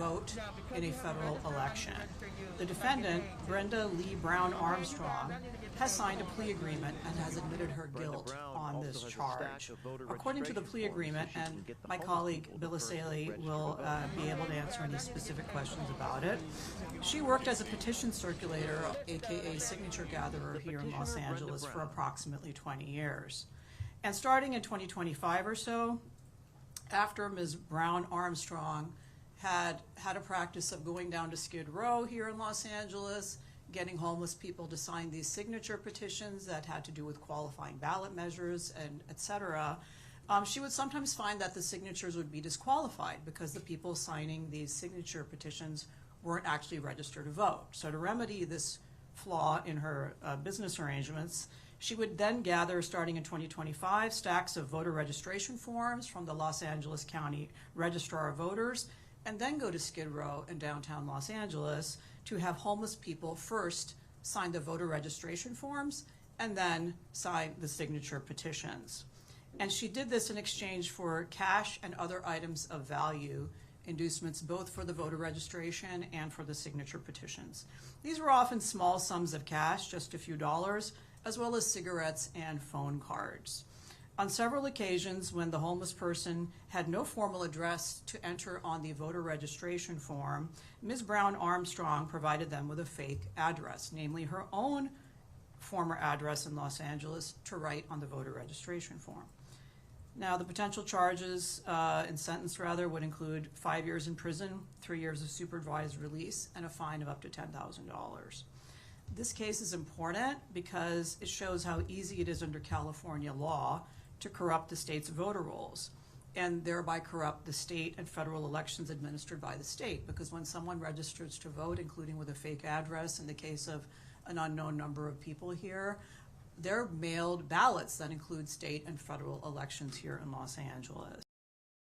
vote in a federal election. The defendant, Brenda Brown Armstrong, has signed a plea agreement and has admitted her guilt on this charge. According to the plea agreement, and my colleague Bill Asaley will be able to answer any specific questions about it, she worked as a petition circulator, aka signature gatherer here in Los Angeles for approximately 20 years. And starting in 2025 or so, after Ms. Brown Armstrong had a practice of going down to Skid Row here in Los Angeles, getting homeless people to sign these signature petitions that had to do with qualifying ballot measures and et cetera, she would sometimes find that the signatures would be disqualified because the people signing these signature petitions weren't actually registered to vote. So to remedy this flaw in her business arrangements, she would then gather, starting in 2025, stacks of voter registration forms from the Los Angeles County Registrar of Voters, and then go to Skid Row in downtown Los Angeles to have homeless people first sign the voter registration forms and then sign the signature petitions. And she did this in exchange for cash and other items of value, inducements both for the voter registration and for the signature petitions. These were often small sums of cash, just a few dollars, as well as cigarettes and phone cards. On several occasions, when the homeless person had no formal address to enter on the voter registration form, Ms. Brown Armstrong provided them with a fake address, namely her own former address in Los Angeles, to write on the voter registration form. Now, the potential charges and sentence would include 5 years in prison, 3 years of supervised release, and a fine of up to $10,000. This case is important because it shows how easy it is under California law to corrupt the state's voter rolls and thereby corrupt the state and federal elections administered by the state. Because when someone registers to vote, including with a fake address, in the case of an unknown number of people here, they're mailed ballots that include state and federal elections here in Los Angeles.